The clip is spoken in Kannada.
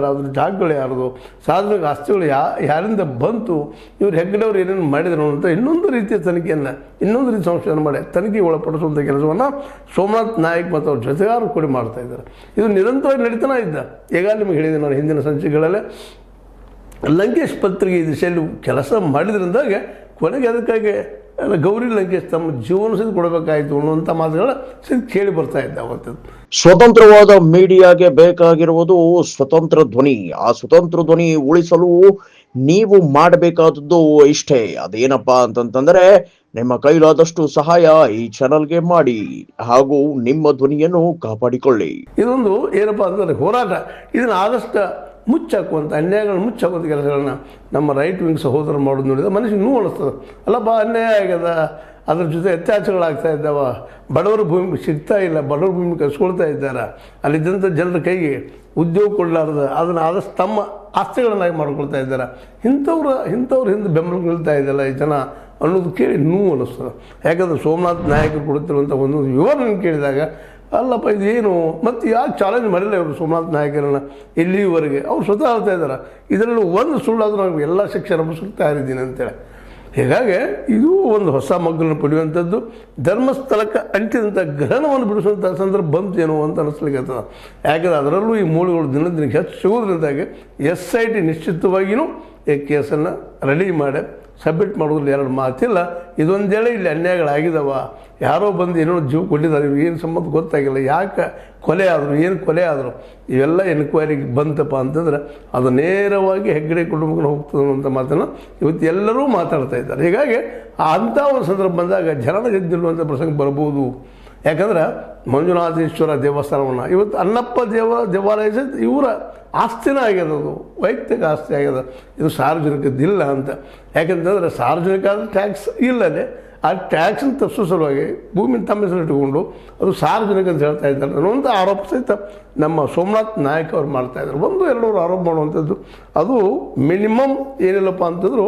ಅದ್ರ ಜಾಗಗಳು ಯಾರ್ದು, ಸಾರ್ವಜನಿಕ ಆಸ್ತಿಗಳು ಯಾರಿಂದ ಬಂತು, ಇವ್ರು ಹೆಗ್ಗಡೆಯವರು ಏನೇನು ಮಾಡಿದ್ರು ಅಂತ ಇನ್ನೊಂದು ರೀತಿಯ ತನಿಖೆಯನ್ನು, ಇನ್ನೊಂದು ರೀತಿ ಸಂಶೋಧನೆ ಮಾಡಿ ತನಿಖೆಗೆ ಒಳಪಡಿಸುವಂಥ ಕೆಲಸವನ್ನು ಸೋಮನಾಥ್ ನಾಯಕ್ ಮತ್ತು ಅವ್ರ ಜೊತೆಗಾರರು ಕೂಡಿ ಮಾಡ್ತಾ ಇದ್ದಾರೆ. ಇದು ನಿರಂತರವಾಗಿ ನಡೀತಾನೆ ಇದ್ದ. ಈಗ ನಿಮಗೆ ಹೇಳಿದೆ ನಾನು ಹಿಂದಿನ ಸಂಚಿಕೆಗಳಲ್ಲೇ, ಲಂಕೇಶ್ ಪತ್ರಿಕೆ ಈ ದಿಶೆಯಲ್ಲಿ ಕೆಲಸ ಮಾಡಿದ್ರಿಂದಾಗ ಕೊನೆಗೆ ಅದಕ್ಕಾಗಿ ಗೌರಿ ಲಂಕೇಶ್ ತಮ್ಮ ಜೀವನ ಸಹಿತ ಕೊಡಬೇಕಾಯಿತು ಅನ್ನುವಂಥ ಮಾತುಗಳ ಸಹಿತ ಕೇಳಿ ಬರ್ತಾ ಇದ್ದ ಅವತ್ತು. ಸ್ವತಂತ್ರವಾದ ಮೀಡಿಯಾಗೆ ಬೇಕಾಗಿರುವುದು ಸ್ವತಂತ್ರ ಧ್ವನಿ. ಆ ಸ್ವತಂತ್ರ ಧ್ವನಿ ಉಳಿಸಲು ನೀವು ಮಾಡಬೇಕಾದದ್ದು ಇಷ್ಟೇ. ಅದೇನಪ್ಪಾ ಅಂತಂತಂದ್ರೆ, ನಿಮ್ಮ ಕೈಲಾದಷ್ಟು ಸಹಾಯ ಈ ಚಾನಲ್ಗೆ ಮಾಡಿ ಹಾಗೂ ನಿಮ್ಮ ಧ್ವನಿಯನ್ನು ಕಾಪಾಡಿಕೊಳ್ಳಿ. ಇದೊಂದು ಏನಪ್ಪಾ ಅಂತಂದ್ರೆ ಹೋರಾಟ. ಇದನ್ನು ಆದಷ್ಟು ಮುಚ್ಚಾಕುವಂಥ ಅನ್ಯಾಯಗಳನ್ನ ಮುಚ್ಚಾಕುವಂಥ ಕೆಲಸಗಳನ್ನ ನಮ್ಮ ರೈಟ್ ವಿಂಗ್ ಸಹೋದರರು ಮಾಡೋದು ನೋಡಿದ್ರೆ ಮನುಷ್ಯನಿಗೆ ನೋವು ಅನಿಸ್ತದೆ. ಅಲ್ಲಪ್ಪ ಅನ್ಯಾಯ ಆಗ್ಯದ, ಅದ್ರ ಜೊತೆ ಅತ್ಯಾಚಾರಗಳಾಗ್ತಾ ಇದ್ದಾವ, ಬಡವರ ಭೂಮಿ ಸಿಗ್ತಾ ಇಲ್ಲ, ಬಡವರ ಭೂಮಿ ಕಸ್ಕೊಳ್ತಾ ಇದ್ದಾರೆ, ಅಲ್ಲಿದ್ದಂಥ ಜನರ ಕೈಗೆ ಉದ್ಯೋಗ ಕೊಡಲಾರ್ದ ಅದನ್ನು ಆದಷ್ಟು ತಮ್ಮ ಆಸ್ತಿಗಳನ್ನಾಗಿ ಮಾಡ್ಕೊಳ್ತಾ ಇದ್ದಾರೆ. ಇಂಥವ್ರು ಹಿಂದೆ ಬೆಂಬಲ ನಿಲ್ತಾ ಇದ್ದಲ್ಲ ಈ ಜನ ಅನ್ನೋದು ಕೇಳಿ ನೋವು ಅನ್ನಿಸ್ತದೆ. ಯಾಕಂದ್ರೆ ಸೋಮನಾಥ್ ನಾಯಕರು ಕೊಡುತ್ತಿರುವಂಥ ಒಂದು ವಿವರಣೆ ಕೇಳಿದಾಗ ಅಲ್ಲಪ್ಪ ಇದೇನು, ಮತ್ತು ಯಾಕೆ ಚಾಲೆಂಜ್ ಮಾಡಿಲ್ಲ ಇವರು ಸೋಮನಾಥ್ ನಾಯಕರನ್ನು ಇಲ್ಲಿವರೆಗೆ? ಅವ್ರು ಸ್ವತಃ ಹೇಳ್ತಾ ಇದ್ದಾರೆ ಇದರಲ್ಲಿ ಒಂದು ಸುಳ್ಳಾದರೂ ನಾವು ಎಲ್ಲ ಶಿಕ್ಷೆ ಅನುಭವಿಸ್ತಾ ಇದ್ದೀನಿ ಅಂತೇಳಿ. ಹೀಗಾಗಿ ಇದು ಒಂದು ಹೊಸ ಮಗ್ಗಲನ್ನು ಪಡೆಯುವಂಥದ್ದು, ಧರ್ಮಸ್ಥಳಕ್ಕೆ ಅಂಟಿದಂಥ ಗ್ರಹಣವನ್ನು ಬಿಡಿಸುವಂಥ ಸಂದರ್ಭ ಬಂತು ಏನೋ ಅಂತ ಅನಿಸ್ಲಿಕ್ಕೆ ಆಗ್ತದೆ. ಯಾಕಂದರೆ ಅದರಲ್ಲೂ ಈ ಮೂಲಗಳು ದಿನಕ್ಕೆ ಹೆಚ್ಚು ಸಿಗೋದ್ರಿಂದಾಗಿ SIT ನಿಶ್ಚಿತವಾಗಿಯೂ ಈ ಕೇಸನ್ನು ರೆಡಿ ಮಾಡಿ ಸಬ್ಮಿಟ್ ಮಾಡೋದ್ರಲ್ಲಿ ಎರಡು ಮಾತಿಲ್ಲ. ಇದೊಂದೇಳೆ ಇಲ್ಲಿ ಅನ್ಯಾಯಗಳಾಗಿದ್ದಾವ, ಯಾರೋ ಬಂದು ಏನೋ ಜೀವ ಕೊಟ್ಟಿದ್ದಾರೆ, ಇವ್ರು ಏನು ಸಂಬಂಧ ಗೊತ್ತಾಗಿಲ್ಲ, ಯಾಕೆ ಕೊಲೆ ಆದರು, ಏನು ಕೊಲೆ ಆದರು, ಇವೆಲ್ಲ ಎನ್ಕ್ವೈರಿಗೆ ಬಂತಪ್ಪ ಅಂತಂದ್ರೆ ಅದು ನೇರವಾಗಿ ಹೆಗ್ಗಡೆ ಕುಟುಂಬಗಳು ಹೋಗ್ತದೆ ಅನ್ನೋಂಥ ಮಾತನ್ನು ಇವತ್ತು ಎಲ್ಲರೂ ಮಾತಾಡ್ತಾ ಇದ್ದಾರೆ. ಹೀಗಾಗಿ ಅಂಥ ಒಂದು ಸಂದರ್ಭ ಬಂದಾಗ ಜನಗದ್ದಿರುವಂಥ ಪ್ರಸಂಗ ಬರ್ಬೋದು. ಯಾಕಂದ್ರೆ ಮಂಜುನಾಥೇಶ್ವರ ದೇವಸ್ಥಾನವನ್ನು ಇವತ್ತು ಅಣ್ಣಪ್ಪ ದೇವಾಲಯ ಇವರ ಆಸ್ತಿನೇ ಆಗ್ಯದ, ಅದು ವೈಯಕ್ತಿಕ ಆಸ್ತಿ ಆಗ್ಯದ, ಇದು ಸಾರ್ವಜನಿಕದ್ದಿಲ್ಲ ಅಂತ. ಯಾಕಂತಂದರೆ ಸಾರ್ವಜನಿಕ ಆದರೆ ಟ್ಯಾಕ್ಸ್ ಇಲ್ಲದೆ ಆ ಟ್ಯಾಕ್ಸನ್ನು ತಪ್ಪಿಸೋ ಸಲುವಾಗಿ ಭೂಮಿನ ತಮ್ಮ ಹೆಸರು ಇಟ್ಟುಕೊಂಡು ಅದು ಸಾರ್ವಜನಿಕ ಅಂತ ಹೇಳ್ತಾ ಇದ್ದಾರೆ ಅನ್ನುವಂಥ ಆರೋಪ ಸಹಿತ ನಮ್ಮ ಸೋಮನಾಥ್ ನಾಯಕ್ ಅವ್ರು ಮಾಡ್ತಾಯಿದ್ದಾರೆ. 1-2 ಆರೋಪ ಮಾಡುವಂಥದ್ದು ಅದು ಮಿನಿಮಮ್ ಏನಿಲ್ಲಪ್ಪ ಅಂತಂದ್ರು